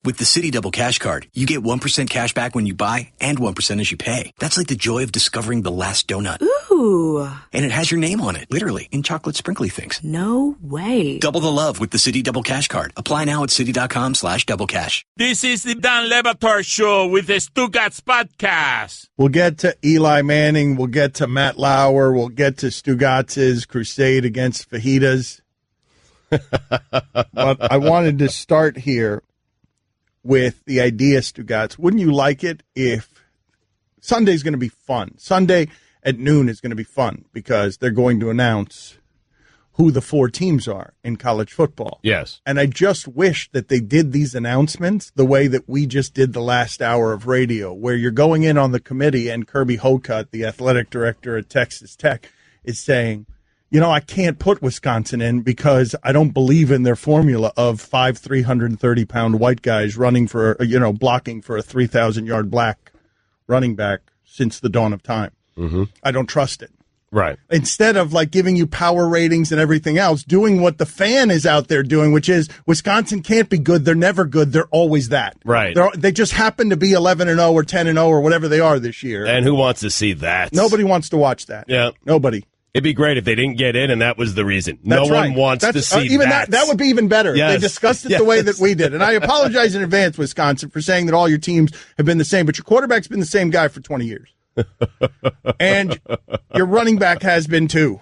With the Citi Double Cash Card, you get 1% cash back when you buy and 1% as you pay. That's like the joy of discovering the last donut. Ooh. And it has your name on it, literally, in chocolate sprinkly things. No way. Double the love with the Citi Double Cash Card. Apply now at Citi.com/doublecash. This is the Dan Le Batard Show with the Stugotz podcast. We'll get to Eli Manning. We'll get to Matt Lauer. We'll get to Stugotz's crusade against fajitas. But I wanted to start here with the idea, Stugotz. Wouldn't you like it if Sunday's going to be fun? Sunday at noon is going to be fun because they're going to announce who the 4 teams are in college football. Yes. And I just wish that they did these announcements the way that we just did the last hour of radio, where you're going in on the committee and Kirby Hocutt, the athletic director at Texas Tech, is saying, you know, I can't put Wisconsin in because I don't believe in their formula of 5 330-pound white guys running for, blocking for a 3,000-yard black running back since the dawn of time. Mm-hmm. I don't trust it. Right. Instead of like giving you power ratings and everything else, doing what the fan is out there doing, which is Wisconsin can't be good. They're never good. They're always that. Right. They just happen to be 11-0 or 10-0 or whatever they are this year. And who wants to see that? Nobody wants to watch that. Yeah. Nobody. It'd be great if they didn't get in, and that was the reason. That's no right. one wants to see even that. That would be even better. Yes. They discussed it the way that we did. And I apologize in advance, Wisconsin, for saying that all your teams have been the same, but your quarterback's been the same guy for 20 years. And your running back has been too.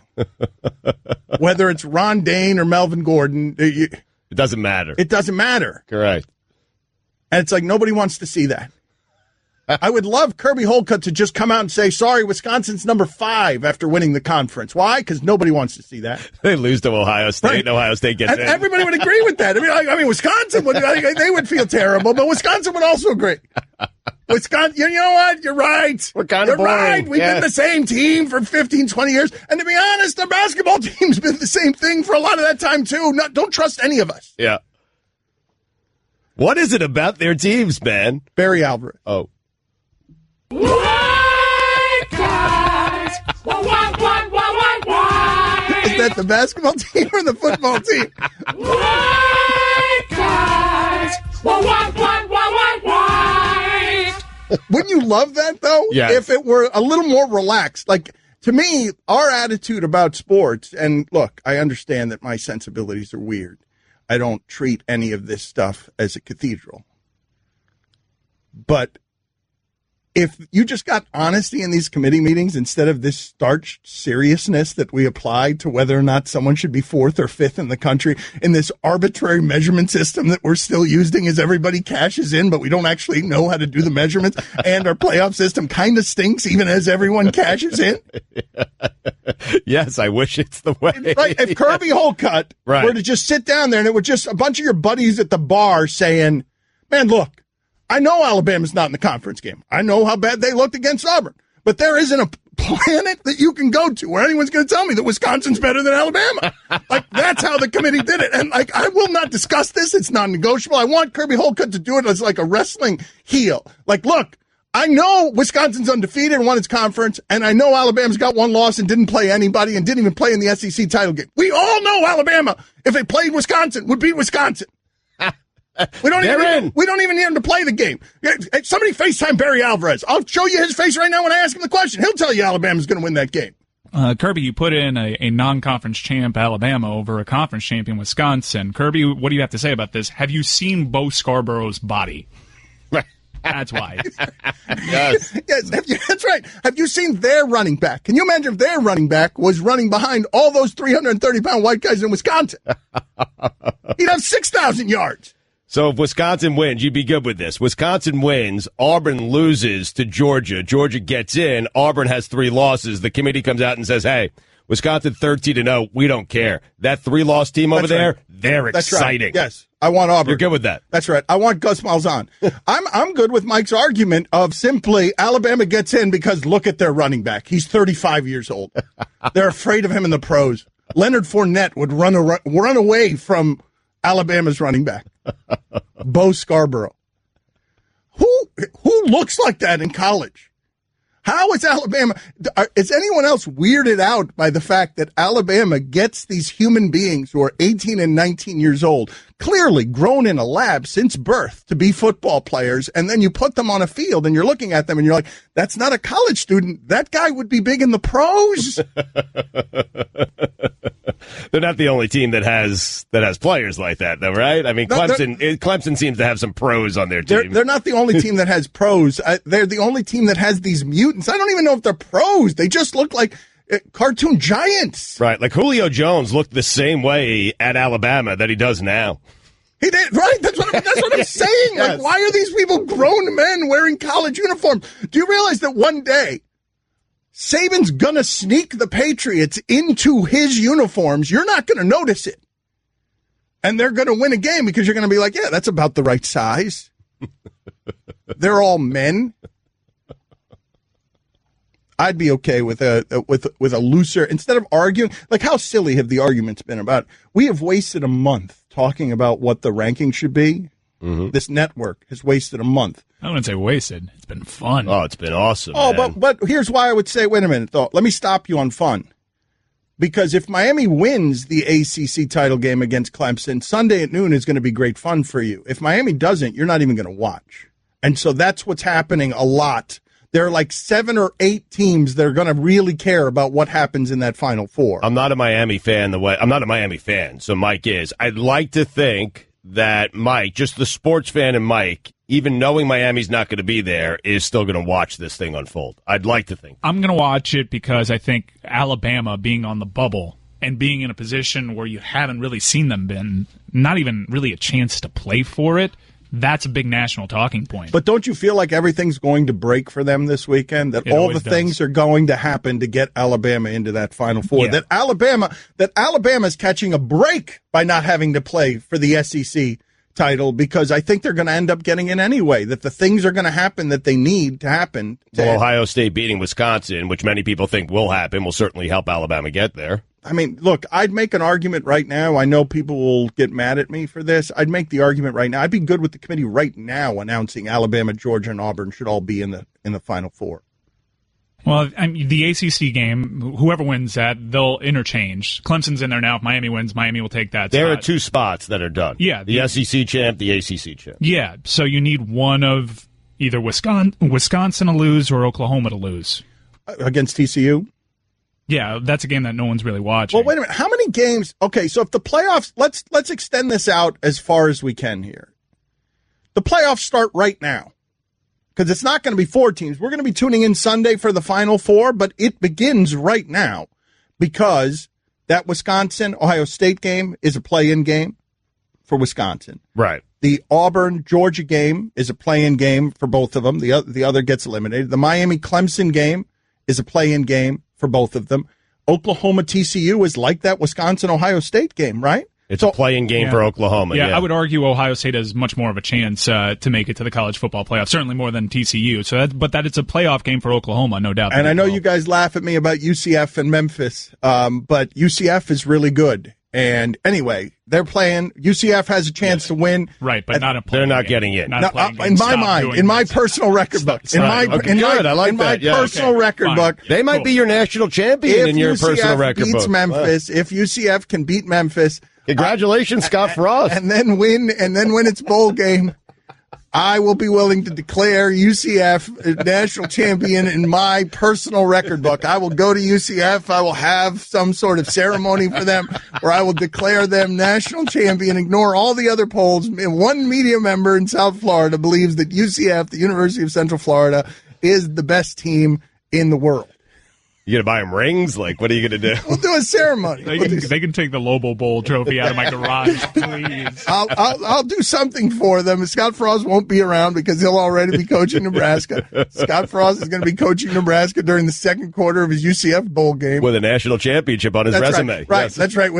Whether it's Ron Dane or Melvin Gordon. It doesn't matter. It doesn't matter. Correct. And it's like nobody wants to see that. I would love Kirby Hocutt to just come out and say, sorry, Wisconsin's number 5 after winning the conference. Why? Because nobody wants to see that. They lose to Ohio State, right. And Ohio State gets in. Everybody would agree with that. I mean, Wisconsin they would feel terrible, but Wisconsin would also agree. Wisconsin, you know what? You're right. We're kind You're of boring. right. We've been the same team for 15, 20 years. And to be honest, the basketball team's been the same thing for a lot of that time, too. Don't trust any of us. Yeah. What is it about their teams, man? Barry Alvarez. Oh. White guys! Is that the basketball team or the football team? White guys! Wouldn't you love that, though? Yes. If it were a little more relaxed. Like, to me, our attitude about sports, and look, I understand that my sensibilities are weird. I don't treat any of this stuff as a cathedral. But if you just got honesty in these committee meetings instead of this starched seriousness that we apply to whether or not someone should be 4th or 5th in the country in this arbitrary measurement system that we're still using as everybody cashes in, but we don't actually know how to do the measurements, and our playoff system kind of stinks even as everyone cashes in. Yes, I wish it's the way. Right. If Kirby Hocutt were to just sit down there and it were just a bunch of your buddies at the bar saying, man, look, I know Alabama's not in the conference game. I know how bad they looked against Auburn. But there isn't a planet that you can go to where anyone's going to tell me that Wisconsin's better than Alabama. Like, that's how the committee did it. And, like, I will not discuss this. It's non-negotiable. I want Kirby Hocutt to do it as, like, a wrestling heel. Like, look, I know Wisconsin's undefeated and won its conference, and I know Alabama's got one loss and didn't play anybody and didn't even play in the SEC title game. We all know Alabama, if it played Wisconsin, would beat Wisconsin. We don't even need him to play the game. Somebody FaceTime Barry Alvarez. I'll show you his face right now when I ask him the question. He'll tell you Alabama's going to win that game. Kirby, you put in a non-conference champ Alabama over a conference champion Wisconsin. Kirby, what do you have to say about this? Have you seen Bo Scarborough's body? That's why. Yes. That's right. Have you seen their running back? Can you imagine if their running back was running behind all those 330-pound white guys in Wisconsin? He'd have 6,000 yards. So if Wisconsin wins, you'd be good with this. Wisconsin wins, Auburn loses to Georgia. Georgia gets in, Auburn has 3 losses. The committee comes out and says, hey, Wisconsin 13-0, we don't care. That 3-loss team over there, they're exciting. Right. Yes, I want Auburn. You're good with that. That's right. I want Gus Malzahn. I'm good with Mike's argument of simply Alabama gets in because look at their running back. He's 35 years old. They're afraid of him in the pros. Leonard Fournette would run away from Alabama's running back. Bo Scarborough. Who looks like that in college? How is Alabama? Is anyone else weirded out by the fact that Alabama gets these human beings who are 18 and 19 years old, clearly grown in a lab since birth to be football players, and then you put them on a field and you're looking at them and you're like, that's not a college student. That guy would be big in the pros. They're not the only team that has players like that, though, right? I mean, Clemson seems to have some pros on their team. They're not the only team that has pros. They're the only team that has these mutants. I don't even know if they're pros. They just look like cartoon giants. Right, like Julio Jones looked the same way at Alabama that he does now. He did, right? That's what I'm saying. Yes. Like, why are these people grown men wearing college uniforms? Do you realize that one day Saban's going to sneak the Patriots into his uniforms? You're not going to notice it. And they're going to win a game because you're going to be like, yeah, that's about the right size. They're all men. I'd be okay with a looser, instead of arguing. Like, how silly have the arguments been about? We have wasted a month talking about what the ranking should be. Mm-hmm. This network has wasted a month. I wouldn't say wasted. It's been fun. Oh, it's been awesome. Oh, man. but here's why I would say, wait a minute, though. Let me stop you on fun. Because if Miami wins the ACC title game against Clemson, Sunday at noon is going to be great fun for you. If Miami doesn't, you're not even going to watch. And so that's what's happening a lot. There are like 7 or 8 teams that are going to really care about what happens in that Final Four. I'm not a Miami fan I'm not a Miami fan, so Mike is. I'd like to think that Mike, just the sports fan and Mike, even knowing Miami's not going to be there, is still going to watch this thing unfold. I'd like to think. I'm going to watch it because I think Alabama being on the bubble and being in a position where you haven't really seen them been, not even really a chance to play for it, that's a big national talking point. But don't you feel like everything's going to break for them this weekend? That all the things are going to happen to get Alabama into that Final Four? Yeah. That Alabama's catching a break by not having to play for the SEC title, because I think they're going to end up getting in anyway, that the things are going to happen that they need to happen. Well, Ohio State beating Wisconsin, which many people think will happen, will certainly help Alabama get there. I mean, look, I'd make an argument right now. I know people will get mad at me for this. I'd make the argument right now. I'd be good with the committee right now announcing Alabama, Georgia, and Auburn should all be in the Final Four. Well, I mean, the ACC game, whoever wins that, they'll interchange. Clemson's in there now. If Miami wins, Miami will take that There spot. are 2 spots that are done. Yeah. The SEC champ, the ACC champ. Yeah, so you need one of either Wisconsin to lose or Oklahoma to lose. Against TCU? Yeah, that's a game that no one's really watching. Well, wait a minute. How many games? Okay, so if the playoffs, let's extend this out as far as we can here. The playoffs start right now, because it's not going to be 4 teams. We're going to be tuning in Sunday for the Final Four, but it begins right now, because that Wisconsin-Ohio State game is a play-in game for Wisconsin. Right. The Auburn-Georgia game is a play-in game for both of them. The other gets eliminated. The Miami-Clemson game is a play-in game for both of them. Oklahoma-TCU is like that Wisconsin-Ohio State game, right? It's a play-in game for Oklahoma. Yeah, I would argue Ohio State has much more of a chance to make it to the college football playoff, certainly more than TCU. But it's a playoff game for Oklahoma, no doubt. And I know you guys laugh at me about UCF and Memphis, but UCF is really good. And anyway, they're playing. UCF has a chance to win. Right, but not a play. They're not getting in. In my mind, in my personal record book. In my personal record book. They might be your national champion in your personal record book. If UCF beats Memphis, if UCF can beat Memphis. Congratulations, Scott Frost. And then win its bowl game. I will be willing to declare UCF national champion in my personal record book. I will go to UCF. I will have some sort of ceremony for them where I will declare them national champion, ignore all the other polls. One media member in South Florida believes that UCF, the University of Central Florida, is the best team in the world. You gonna buy them rings? Like, what are you gonna do? We'll do a ceremony. They can take the Lobo Bowl trophy out of my garage, please. I'll do something for them. Scott Frost won't be around because he'll already be coaching Nebraska. Scott Frost is going to be coaching Nebraska during the second quarter of his UCF bowl game with a national championship on his resume. Right, yes. That's right.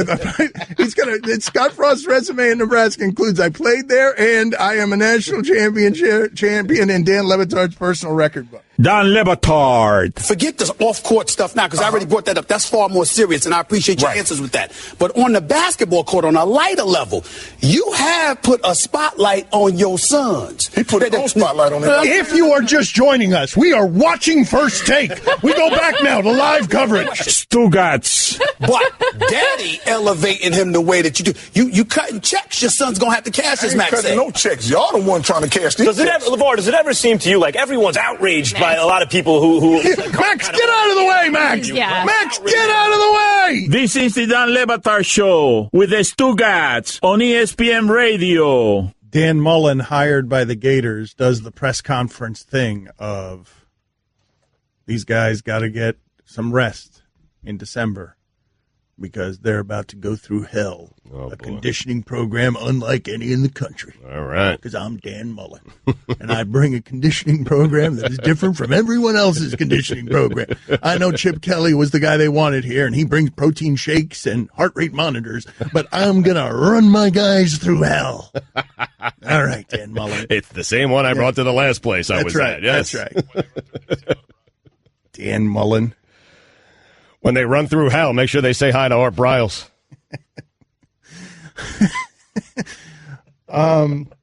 Scott Frost's resume in Nebraska includes I played there and I am a national champion in Dan Le Batard's personal record book. Dan Le Batard. Forget this off-court stuff now, because I already brought that up. That's far more serious, and I appreciate your answers with that. But on the basketball court, on a lighter level, you have put a spotlight on your sons. He put a spotlight on them. If you are just joining us, we are watching First Take. We go back now to live coverage. Stugotz. But Daddy elevating him the way that you do. You cutting checks. Your son's going to have to cash his max. Cutting no checks. Y'all the one trying to cash these checks. LeVar, does it ever seem to you like everyone's outraged by a lot of people who Max, get out of the way, Max! Yeah. Max, get out of the way! This is the Dan Le Batard Show with the Stugotz on ESPN Radio. Dan Mullen, hired by the Gators, does the press conference thing of these guys got to get some rest in December because they're about to go through hell. Conditioning program unlike any in the country. All right. Because I'm Dan Mullen. And I bring a conditioning program that is different from everyone else's conditioning program. I know Chip Kelly was the guy they wanted here, and he brings protein shakes and heart rate monitors, but I'm going to run my guys through hell. All right, Dan Mullen. It's the same one I brought to the last place I was at. Yes. That's right. Dan Mullen. When they run through hell, make sure they say hi to Art Briles.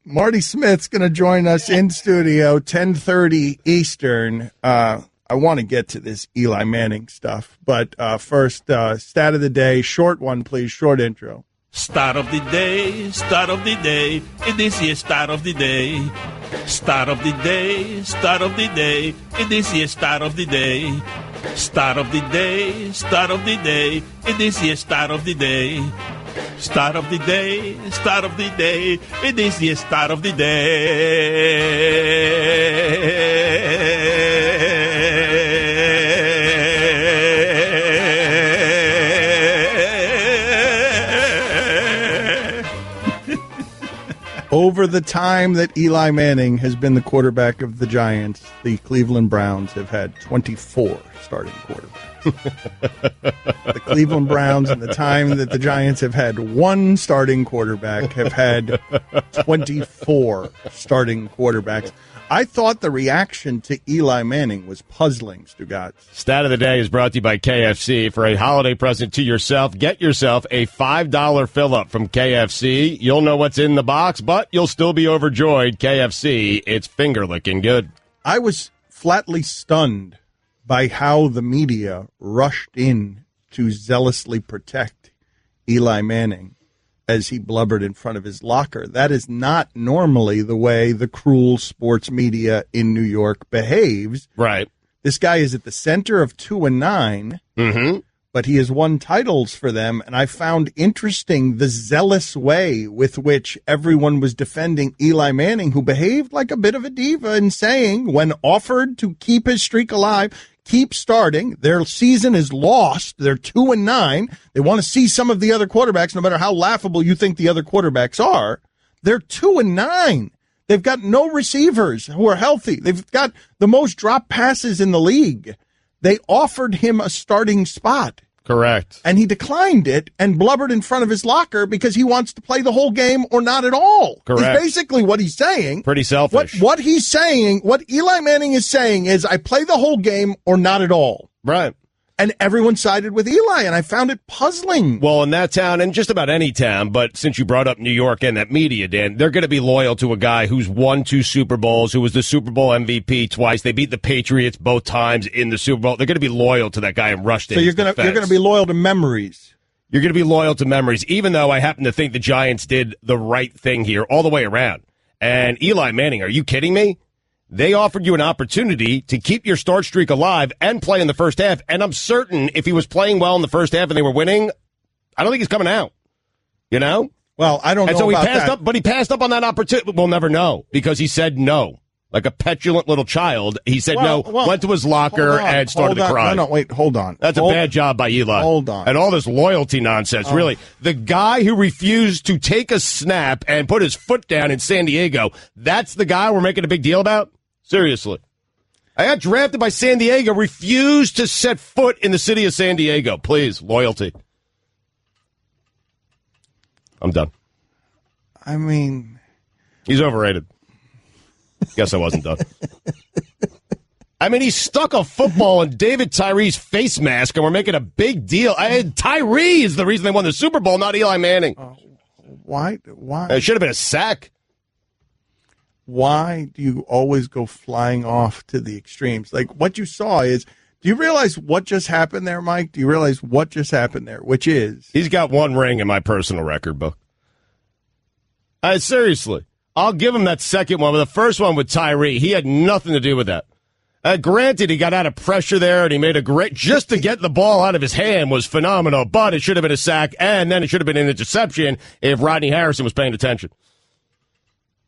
Marty Smith's going to join us in studio, 10:30 Eastern. I want to get to this Eli Manning stuff, but first, stat of the day, short one, please, short intro. Start of the day, start of the day. It is the start of the day. Start of the day, start of the day. It is the start of the day. Start of the day, start of the day. It is the start of the day. Start of the day, start of the day. It is the start of the day. Over the time that Eli Manning has been the quarterback of the Giants, the Cleveland Browns have had 24 starting quarterbacks. The Cleveland Browns, in the time that the Giants have had one starting quarterback, have had 24 starting quarterbacks. I thought the reaction to Eli Manning was puzzling, Stugotz. Stat of the day is brought to you by KFC. For a holiday present to yourself, get yourself a $5 fill-up from KFC. You'll know what's in the box, but you'll still be overjoyed. KFC, it's finger-licking good. I was flatly stunned by how the media rushed in to zealously protect Eli Manning as he blubbered in front of his locker. That is not normally the way the cruel sports media in New York behaves. Right. This guy is at the center of 2-9, but he has won titles for them, and I found interesting the zealous way with which everyone was defending Eli Manning, who behaved like a bit of a diva and saying, when offered to keep his streak alive, keep starting. Their season is lost. They're 2-9. They want to see some of the other quarterbacks, no matter how laughable you think the other quarterbacks are. They're 2-9. They've got no receivers who are healthy. They've got the most drop passes in the league. They offered him a starting spot. Correct. And he declined it and blubbered in front of his locker because he wants to play the whole game or not at all. Correct. Is basically what he's saying. Pretty selfish. What he's saying, what Eli Manning is saying is, I play the whole game or not at all. Right. And everyone sided with Eli, and I found it puzzling. Well, in that town, and just about any town, but since you brought up New York and that media, Dan, they're going to be loyal to a guy who's won 2 Super Bowls, who was the Super Bowl MVP twice. They beat the Patriots both times in the Super Bowl. They're going to be loyal to that guy and rushed in. So you're going to be loyal to memories. You're going to be loyal to memories, even though I happen to think the Giants did the right thing here all the way around. And Eli Manning, are you kidding me? They offered you an opportunity to keep your start streak alive and play in the first half. And I'm certain if he was playing well in the first half and they were winning, I don't think he's coming out. You know? Well, I don't know about that. And so he passed that. up, but he passed up on that opportunity. We'll never know because he said no. Like a petulant little child. He said went to his locker and started to cry. No, wait, hold on. That's a bad job by Eli. Hold on. And all this loyalty nonsense, really. The guy who refused to take a snap and put his foot down in San Diego, that's the guy we're making a big deal about? Seriously. I got drafted by San Diego, refused to set foot in the city of San Diego. Please, loyalty. I'm done. I mean... He's overrated. Guess I wasn't done. I mean, he stuck a football in David Tyree's face mask, and we're making a big deal. Tyree is the reason they won the Super Bowl, not Eli Manning. Why? It should have been a sack. Why do you always go flying off to the extremes? Like, what you saw is, do you realize what just happened there, Mike? Do you realize what just happened there, which is? He's got one ring in my personal record book. Seriously. I'll give him that second one, but the first one with Tyree, he had nothing to do with that. Granted, he got out of pressure there, and he made a great... Just to get the ball out of his hand was phenomenal, but it should have been a sack, and then it should have been an interception if Rodney Harrison was paying attention.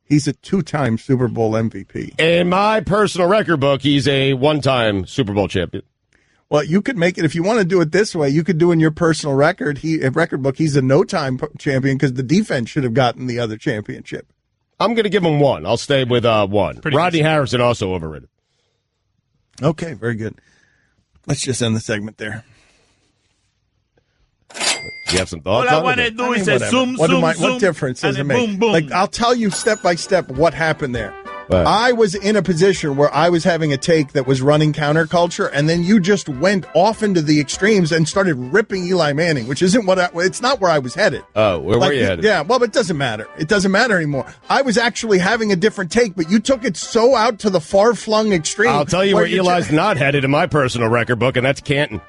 He's a 2-time Super Bowl MVP. In my personal record book, he's a 1-time Super Bowl champion. Well, you could make it, if you want to do it this way, you could do in your personal record book, he's a no-time champion because the defense should have gotten the other championship. I'm going to give him 1. I'll stay with 1. Rodney Harrison also overrated. Okay, very good. Let's just end the segment there. You have some thoughts? All I want to do is say zoom, what difference does it make? Boom, boom. Like, I'll tell you step by step what happened there. Right. I was in a position where I was having a take that was running counterculture, and then you just went off into the extremes and started ripping Eli Manning, which isn't it's not where I was headed. Oh, where were you headed? Yeah, well, it doesn't matter. It doesn't matter anymore. I was actually having a different take, but you took it so out to the far-flung extreme. I'll tell you where Eli's not headed in my personal record book, and that's Canton.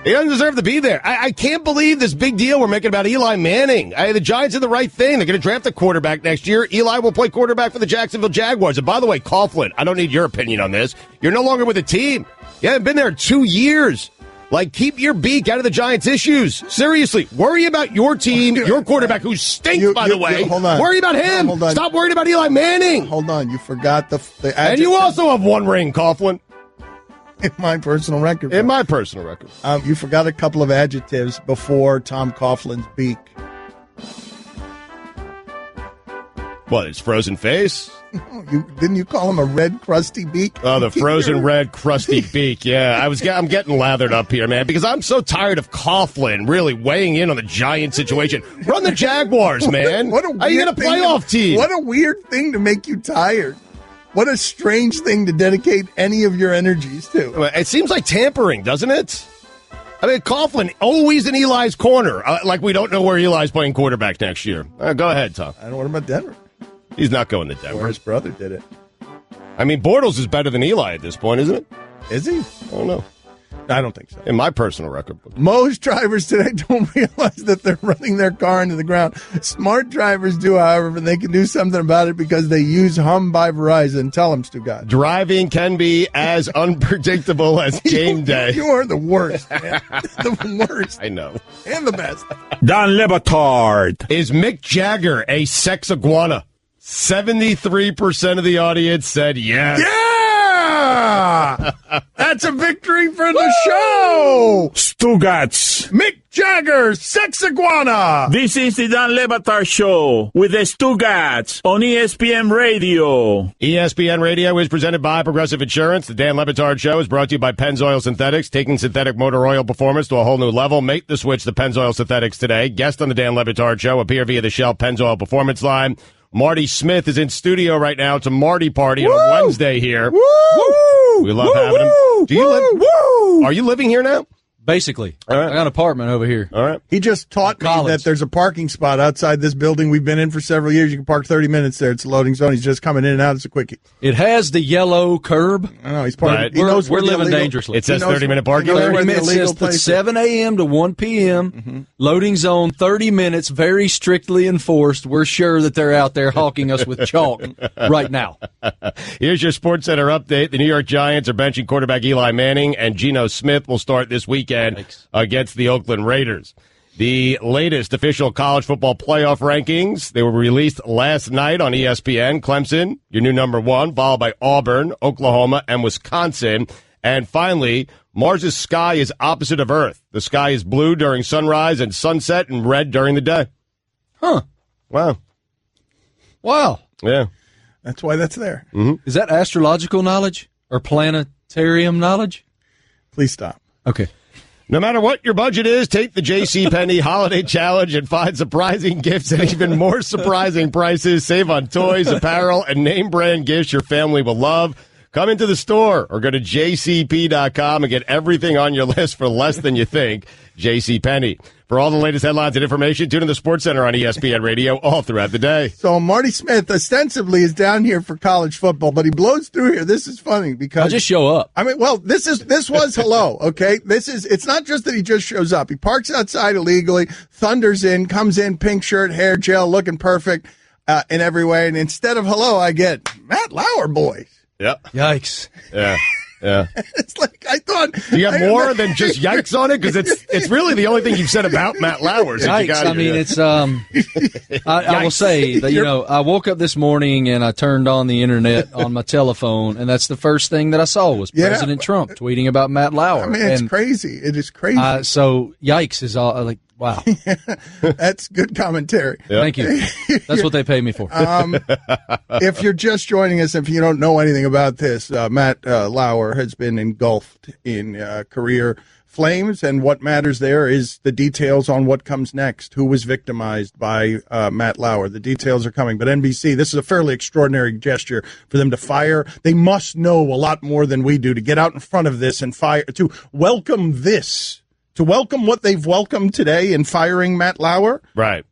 He doesn't deserve to be there. I can't believe this big deal we're making about Eli Manning. The Giants are the right thing. They're going to draft a quarterback next year. Eli will play quarterback for the Jacksonville Jaguars. And by the way, Coughlin, I don't need your opinion on this. You're no longer with the team. You haven't been there 2 years. Like, keep your beak out of the Giants' issues. Seriously, worry about your team, your quarterback, who stinks, by the way. Hold on. Worry about him. Hold on. Stop worrying about Eli Manning. Hold on. You forgot the adjective. And you also have 1 ring, Coughlin. In my personal record. In my personal record. You forgot a couple of adjectives before Tom Coughlin's beak. What, his frozen face? Didn't you call him a red, crusty beak? Oh, the frozen red, crusty beak. Yeah, I'm getting lathered up here, man, because I'm so tired of Coughlin really weighing in on the Giant situation. Run the Jaguars, man. Are you going to playoff team? What a weird thing to make you tired. What a strange thing to dedicate any of your energies to. It seems like tampering, doesn't it? I mean, Coughlin, always in Eli's corner. Like we don't know where Eli's playing quarterback next year. Go ahead, Tom. I don't know. What about Denver? He's not going to Denver. Or his brother did it. I mean, Bortles is better than Eli at this point, isn't it? Is he? I don't know. I don't think so. In my personal record book. Most drivers today don't realize that they're running their car into the ground. Smart drivers do, however, and they can do something about it because they use Hum by Verizon. Tell them, Stugotz. Driving can be as unpredictable as game day. You are the worst, man. The worst. I know. And the best. Don Le Batard. Is Mick Jagger a sex iguana? 73% of the audience said yes. Yeah! That's a victory for the show! Stugotz. Mick Jagger, sex iguana! This is the Don Le Batard Show with the Stugotz on ESPN Radio. ESPN Radio is presented by Progressive Insurance. The Dan Le Batard Show is brought to you by Pennzoil Synthetics, taking synthetic motor oil performance to a whole new level. Make the switch to Pennzoil Synthetics today. Guest on the Dan Le Batard Show appear via the Shell Pennzoil Performance line. Marty Smith is in studio right now. It's a Marty party on a Wednesday here. Woo! We love having him. Do you live? Are you living here now? Basically. All right. I got an apartment over here. All right. He just taught me that there's a parking spot outside this building we've been in for several years. You can park 30 minutes there. It's a loading zone. He's just coming in and out. It's a quickie. It has the yellow curb. I know. He's part He knows we're living dangerously. It says 30-minute parking. 30 minutes says the 7 a.m. to 1 p.m. Mm-hmm. Loading zone, 30 minutes, very strictly enforced. We're sure that they're out there hawking us with chalk right now. Here's your SportsCenter update. The New York Giants are benching quarterback Eli Manning, and Geno Smith will start this weekend against the Oakland Raiders. The latest official college football playoff rankings, they were released last night on ESPN. Clemson, your new number 1, followed by Auburn, Oklahoma, and Wisconsin. And finally, Mars's sky is opposite of Earth. The sky is blue during sunrise and sunset and red during the day. Huh. Wow. Wow. Yeah. That's why that's there. Is that astrological knowledge or planetarium knowledge? Please stop. Okay. No matter what your budget is, take the JCPenney Holiday Challenge and find surprising gifts at even more surprising prices. Save on toys, apparel, and name brand gifts your family will love. Come into the store or go to jcp.com and get everything on your list for less than you think. JCPenney. For all the latest headlines and information, tune in the Sports Center on ESPN Radio all throughout the day. So Marty Smith ostensibly is down here for college football, but he blows through here. This is funny because I'll just show up. I mean, well, this was hello, okay? It's not just that he just shows up. He parks outside illegally, thunders in, comes in, pink shirt, hair gel, looking perfect in every way. And instead of hello, I get Matt Lauer, boys. Yep. Yikes. Yeah. Yeah. It's like I thought. Do you have more than just yikes on it? Because it's really the only thing you've said about Matt Lauer. Yikes. I mean, it's I will say that I woke up this morning and I turned on the internet on my telephone, and that's the first thing that I saw was President Trump tweeting about Matt Lauer. I mean, it's crazy. It is crazy. So yikes is all like. Wow. That's good commentary. Yep. Thank you. That's what they pay me for. If you're just joining us, if you don't know anything about this, Matt Lauer has been engulfed in career flames, and what matters there is the details on what comes next, who was victimized by Matt Lauer. The details are coming. But NBC, this is a fairly extraordinary gesture for them to fire. They must know a lot more than we do to get out in front of this and fire, to welcome this. To welcome what they've welcomed today in firing Matt Lauer, right?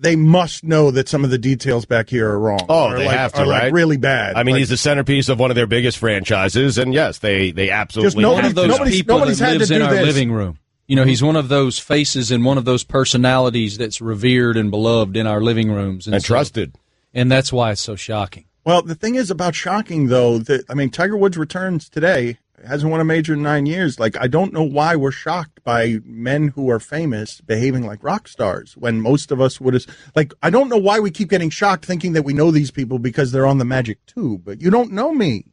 They must know that some of the details back here are wrong. Oh, they have to, right? Like really bad. I mean, he's the centerpiece of one of their biggest franchises, and yes, they absolutely. Just one of those people that lives in our living room. You know, he's one of those faces and one of those personalities that's revered and beloved in our living rooms and trusted, and that's why it's so shocking. Well, the thing is about shocking, though, that I mean, Tiger Woods returns today. Hasn't won a major in 9 years. Like, I don't know why we're shocked by men who are famous behaving like rock stars when most of us would have. Like, I don't know why we keep getting shocked thinking that we know these people because they're on the magic tube. But you don't know me.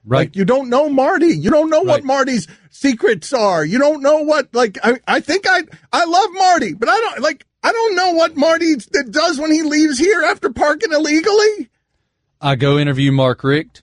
Right. Like, you don't know Marty. You don't know what Marty's secrets are. You don't know what, like, I think I love Marty, but I don't know what Marty does when he leaves here after parking illegally. I go interview Mark Richt.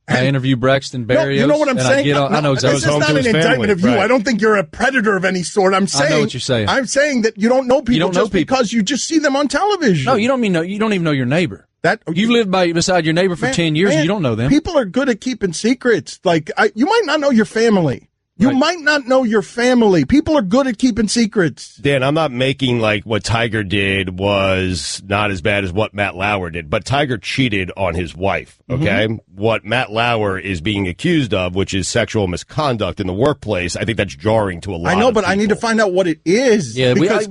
I interview Braxton Berrios. No, you know what I'm saying? I know exactly. This is not an indictment of you. Right. I don't think you're a predator of any sort. I'm saying. I know what you're saying. I'm saying that you don't know people because you just see them on television. No, you don't even know your neighbor. You lived beside your neighbor for 10 years and you don't know them. People are good at keeping secrets. Like you might not know your family. You might not know your family. People are good at keeping secrets. Dan, I'm not making like what Tiger did was not as bad as what Matt Lauer did, but Tiger cheated on his wife, okay? Mm-hmm. What Matt Lauer is being accused of, which is sexual misconduct in the workplace, I think that's jarring to a lot of people. I know, but I need to find out what it is. Yeah, because,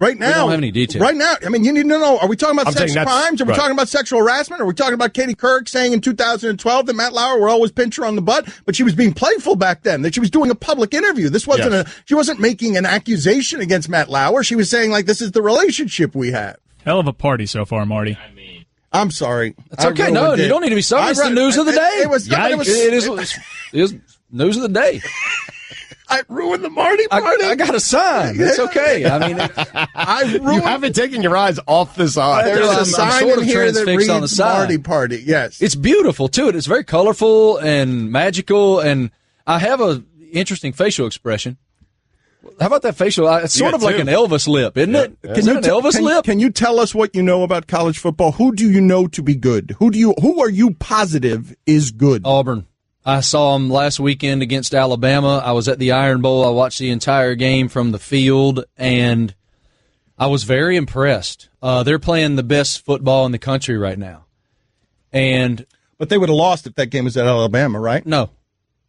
right now, we don't have any details. Right now, I mean, you need to know, are we talking about sex crimes? Are we talking about sexual harassment? Are we talking about Katie Couric saying in 2012 that Matt Lauer would always pinch her on the butt, but she was being playful back then, that she was doing a public interview? This wasn't she wasn't making an accusation against Matt Lauer. She was saying, like, this is the relationship we have. Hell of a party so far, Marty. I'm sorry. It's okay. No, you don't need to be sorry. It's the news of the day. It is news of the day. I ruined the Marty party. I got a sign. It's okay. I mean, you haven't taken your eyes off the sign. There's a sign in here that reads on the Marty party. Yes, it's beautiful too. It's very colorful and magical, and I have a interesting facial expression. How about that facial? It's sort of like an Elvis lip, isn't it? Is it an Elvis lip? Can you tell us what you know about college football? Who do you know to be good? Who are you positive is good? Auburn. I saw them last weekend against Alabama. I was at the Iron Bowl. I watched the entire game from the field, and I was very impressed. They're playing the best football in the country right now. But they would have lost if that game was at Alabama, right? No.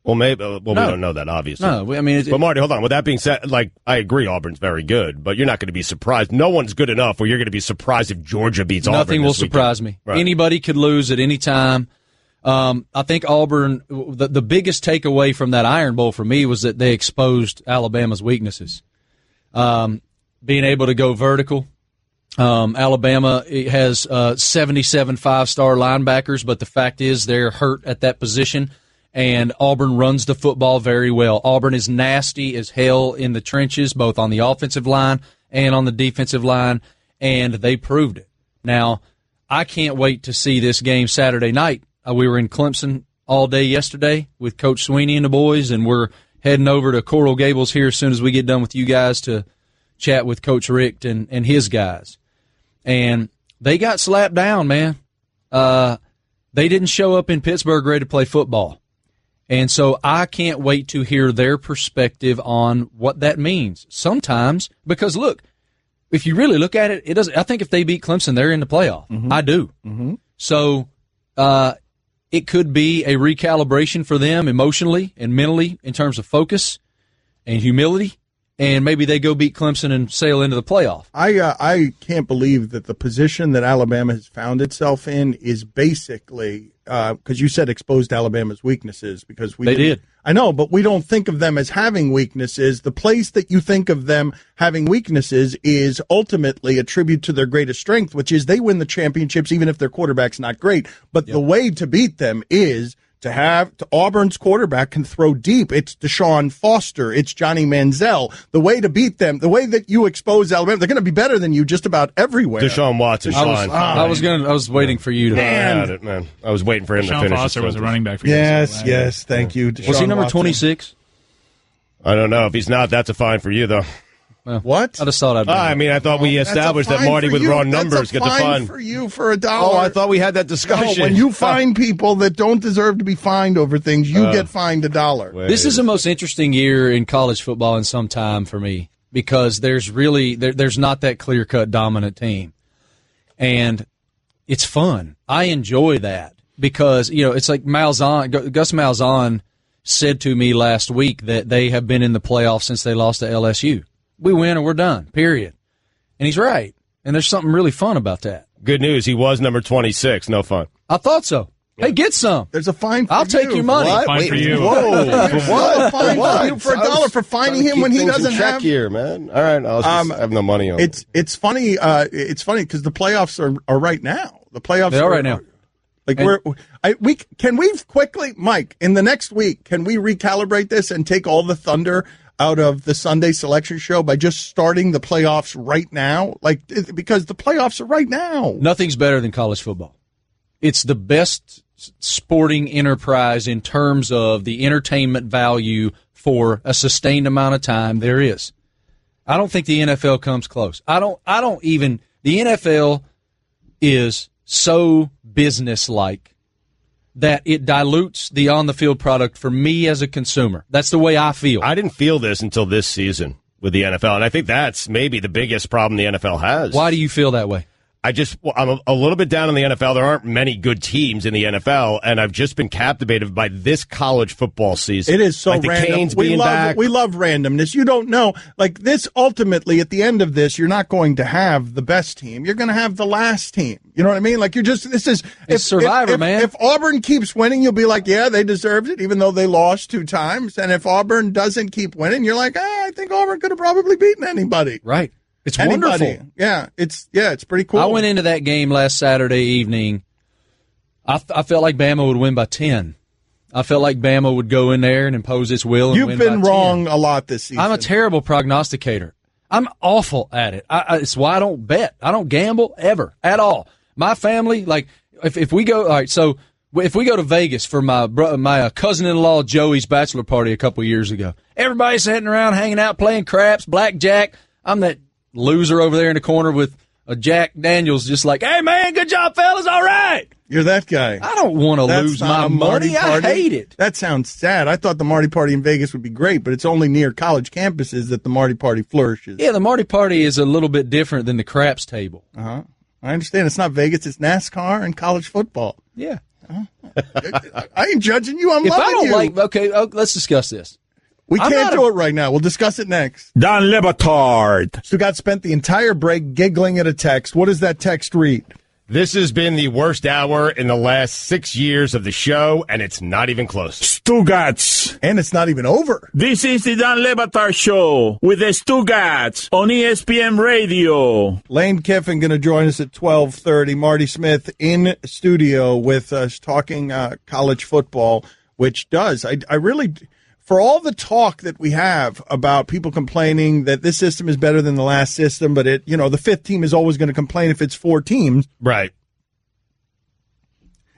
Well, maybe. We don't know that, obviously. No, I mean, but Marty, hold on. With that being said, like, I agree, Auburn's very good, but you're not going to be surprised. No one's good enough where you're going to be surprised if Georgia beats Auburn. Nothing will surprise me. Right. Anybody could lose at any time. I think Auburn, the biggest takeaway from that Iron Bowl for me was that they exposed Alabama's weaknesses. Being able to go vertical. Alabama has 77 five-star linebackers, but the fact is they're hurt at that position, and Auburn runs the football very well. Auburn is nasty as hell in the trenches, both on the offensive line and on the defensive line, and they proved it. Now, I can't wait to see this game Saturday night. We were in Clemson all day yesterday with Coach Sweeney and the boys, and we're heading over to Coral Gables here as soon as we get done with you guys to chat with Coach Richt and his guys. And they got slapped down, man. They didn't show up in Pittsburgh ready to play football. And so I can't wait to hear their perspective on what that means. Sometimes, because look, if you really look at it, it doesn't. I think if they beat Clemson, they're in the playoff. I do. So it could be a recalibration for them emotionally and mentally in terms of focus and humility. And maybe they go beat Clemson and sail into the playoff. I can't believe that the position that Alabama has found itself in is basically because you said exposed Alabama's weaknesses because they did. I know, but we don't think of them as having weaknesses. The place that you think of them having weaknesses is ultimately a tribute to their greatest strength, which is they win the championships even if their quarterback's not great. But the way to beat them is Auburn's quarterback can throw deep. It's Deshaun Foster. It's Johnny Manziel. The way to beat them, the way that you expose Alabama, they're going to be better than you just about everywhere. Deshaun Watson. I was waiting for you to. Man, I was waiting for him to finish. Deshaun Foster was a running back for you. Yes, thank you. Deshaun was he number Watson. 26? I don't know. If he's not, that's a fine for you, though. Well, what? I just thought I'd. I thought we established that Marty with raw numbers get the fine for you for $1. Oh, I thought we had that discussion. No, when you find people that don't deserve to be fined over things, you get fined $1. This is the most interesting year in college football in some time for me because there's really there's not that clear-cut dominant team, and it's fun. I enjoy that because it's like Gus Malzahn said to me last week that they have been in the playoffs since they lost to LSU. We win or we're done, period. And he's right. And there's something really fun about that. Good news. He was number 26. No fun. I thought so. Hey, get some. There's a fine for I'll take your money. What? Fine for you. Whoa. For what? A fine for you for $1 for fining him when he doesn't have. Here, man. All right. I have no money on it. It's funny. It's funny because the playoffs are right now. The playoffs they are right now. Like can we quickly, Mike, in the next week, can we recalibrate this and take all the thunder out of the Sunday selection show by just starting the playoffs right now? Because the playoffs are right now. Nothing's better than college football. It's the best sporting enterprise in terms of the entertainment value for a sustained amount of time there is. I don't think the NFL comes close. The NFL is so businesslike that it dilutes the on-the-field product for me as a consumer. That's the way I feel. I didn't feel this until this season with the NFL, and I think that's maybe the biggest problem the NFL has. Why do you feel that way? I'm a little bit down on the NFL. There aren't many good teams in the NFL, and I've just been captivated by this college football season. It is so random. The Canes being back. We love randomness. You don't know. Like this, ultimately, at the end of this, you're not going to have the best team. You're going to have the last team. You know what I mean? Like it's Survivor, man. If Auburn keeps winning, you'll be like, yeah, they deserved it, even though they lost 2 times. And if Auburn doesn't keep winning, you're like, I think Auburn could have probably beaten anybody. Right. It's Anybody. wonderful. Yeah, it's pretty cool. I went into that game last Saturday evening. I felt like Bama would win by 10. I felt like Bama would go in there and impose its will and win by 10. You've been wrong a lot this season. I'm a terrible prognosticator. I'm awful at it. It's why I don't bet. I don't gamble ever at all. My family, like, if we go, all right, so if we go to Vegas for my cousin-in-law Joey's bachelor party a couple years ago, everybody's sitting around hanging out, playing craps, blackjack. I'm that loser over there in the corner with a Jack Daniels just like, hey, man, good job, fellas, all right. You're that guy. I don't want to lose my money. I hate it. That sounds sad. I thought the Marty Party in Vegas would be great, but it's only near college campuses that the Marty Party flourishes. Yeah, the Marty Party is a little bit different than the craps table. Uh-huh. I understand. It's not Vegas. It's NASCAR and college football. Yeah. I ain't judging you. I'm loving you. Okay, let's discuss this. We can't do it right now. We'll discuss it next. Don Le Batard. Stugotz spent the entire break giggling at a text. What does that text read? This has been the worst hour in the last 6 years of the show, and it's not even close. Stugotz. And it's not even over. This is the Don Le Batard Show with the Stugotz on ESPN Radio. Lane Kiffin going to join us at 12:30. Marty Smith in studio with us talking college football, which does. I really... For all the talk that we have about people complaining that this system is better than the last system, but the 5th team is always going to complain if it's 4 teams. Right.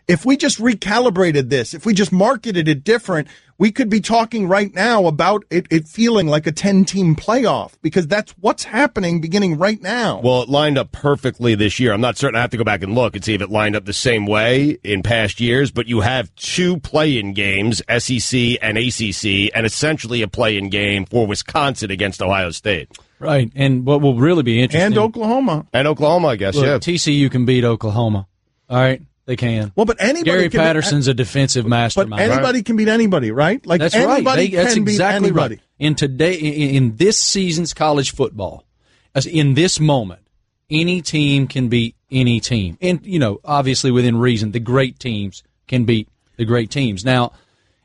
If we just recalibrated this, if we just marketed it different, we could be talking right now about it feeling like a 10-team playoff, because that's what's happening beginning right now. Well, it lined up perfectly this year. I'm not certain. I have to go back and look and see if it lined up the same way in past years, but you have 2 play-in games, SEC and ACC, and essentially a play-in game for Wisconsin against Ohio State. Right, and what will really be interesting... And Oklahoma. And Oklahoma, I guess, look, yeah. TCU can beat Oklahoma. All right? They can. Well, but anybody Gary Patterson's a defensive mastermind. But anybody can beat anybody, right? Like that's anybody right. That's can exactly beat anybody. Right. In this season's college football, in this moment, any team can beat any team. And, obviously within reason, the great teams can beat the great teams. Now,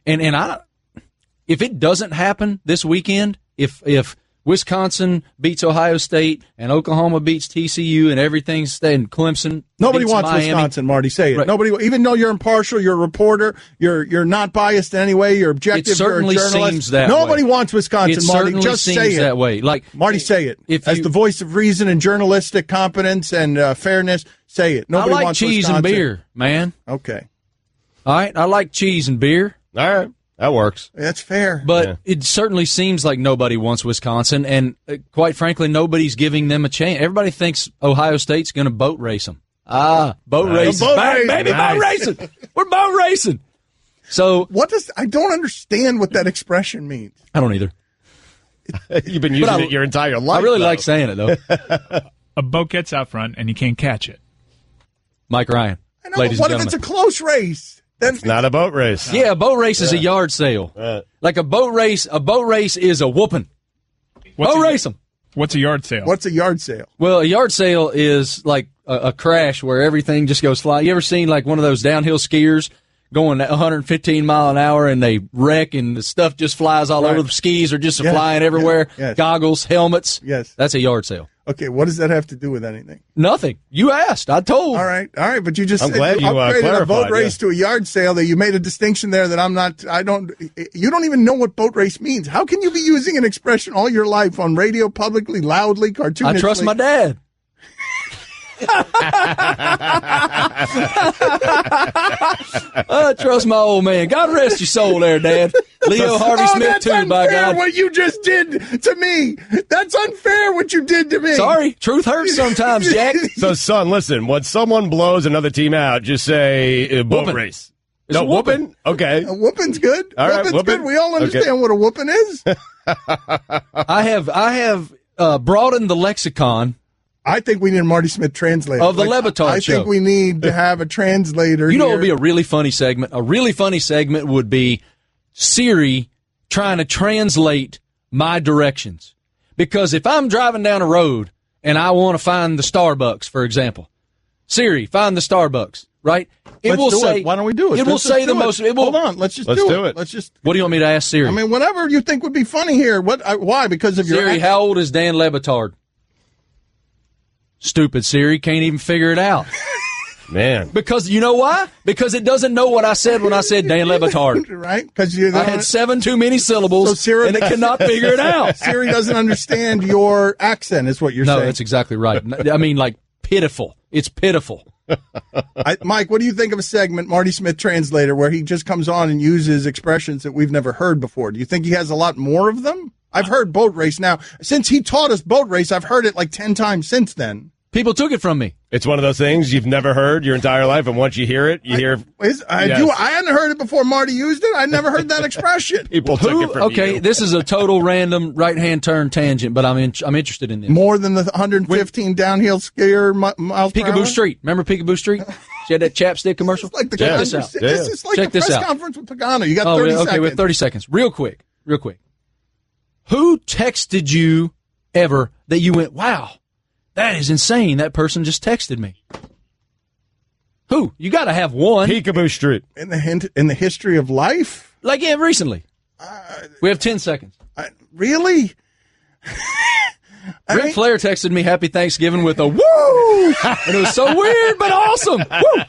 if it doesn't happen this weekend, if Wisconsin beats Ohio State and Oklahoma beats TCU and everything's staying Clemson. Nobody wants Miami. Wisconsin, Marty. Say it. Right. Nobody, even though you're impartial, you're a reporter, you're not biased in any way, you're objective. It certainly you're a journalist. seems that Nobody way. wants Wisconsin, It Marty. certainly Just seems say it that way. Like Marty, say it. As the voice of reason and journalistic competence and fairness, say it. Nobody I like wants cheese Wisconsin. and beer, man. Okay. All right, I like cheese and beer. All right. That works. That's fair. But it certainly seems like nobody wants Wisconsin, and quite frankly, nobody's giving them a chance. Everybody thinks Ohio State's going to boat race them. Boat racing. Baby, boat racing. We're boat racing. So I don't understand what that expression means. I don't either. You've been using it your entire life. I really like saying it, though. A boat gets out front, and you can't catch it. Mike Ryan. I know, but what if it's a close race? Then it's not a boat race. Yeah, a boat race is a yard sale. Like a boat race is a whooping. Race them. What's a yard sale? What's a yard sale? Well, a yard sale is like a crash where everything just goes flying. You ever seen like one of those downhill skiers going at 115 mile an hour and they wreck and the stuff just flies all over? The skis are just flying everywhere. Yes. Goggles, helmets. Yes. That's a yard sale. Okay, what does that have to do with anything? Nothing. You asked. I told. All right, but you just I'm glad you upgraded a boat clarified, race to a yard sale. That you made a distinction there that you don't even know what boat race means. How can you be using an expression all your life on radio, publicly, loudly, cartoonishly? I trust my dad. I trust my old man. God rest your soul there, Dad. Leo Harvey Smith, too, by God. What you just did to me. That's unfair what you did to me. Sorry. Truth hurts sometimes, Jack. So, son, listen. When someone blows another team out, just say boat race. It's a whooping. Okay. A whooping's good. All right, whooping's good. We all understand what a whooping is. I have broadened the lexicon. I think we need a Marty Smith translator. Of the Levitard show. I think we need to have a translator. You know what would be a really funny segment? A really funny segment would be Siri trying to translate my directions. Because if I'm driving down a road and I want to find the Starbucks, for example, Siri, find the Starbucks, right? It will say. Why don't we do it? It will say the most. Hold on. Let's do it. Let's just. What do you want me to ask Siri? I mean, whatever you think would be funny here. Why? Because of your. Siri, how old is Dan Levitard? Stupid Siri can't even figure it out. Man. Because you know why? Because it doesn't know what I said when I said Dan Levitard. Right? Because I had 7 too many syllables, and it cannot figure it out. Siri doesn't understand your accent, is what you're saying. No, that's exactly right. I mean, like, pitiful. It's pitiful. Mike, what do you think of a segment, Marty Smith Translator, where he just comes on and uses expressions that we've never heard before? Do you think he has a lot more of them? I've heard boat race now. Since he taught us boat race, I've heard it like 10 times since then. People took it from me. It's one of those things you've never heard your entire life, and once you hear it, you hear. I hadn't heard it before Marty used it. I never heard that exexpression. People took it from you. Okay, this is a total random right-hand turn tangent, but I'm interested in this. More than the 115 downhill skier miles per hour? Peekaboo Street. Remember Peekaboo Street? She had that chapstick commercial? This is like the Check this out. This is like the press conference with Pagano. You got 30 seconds. Okay, we have 30 seconds. Real quick. Who texted you ever that you went, wow, that is insane. That person just texted me. Who? You got to have one. Peekaboo Street. In the history of life? Like, yeah, recently. We have 10 seconds. Really? Ric Flair texted me Happy Thanksgiving with a woo! And it was so weird, but awesome. Woo!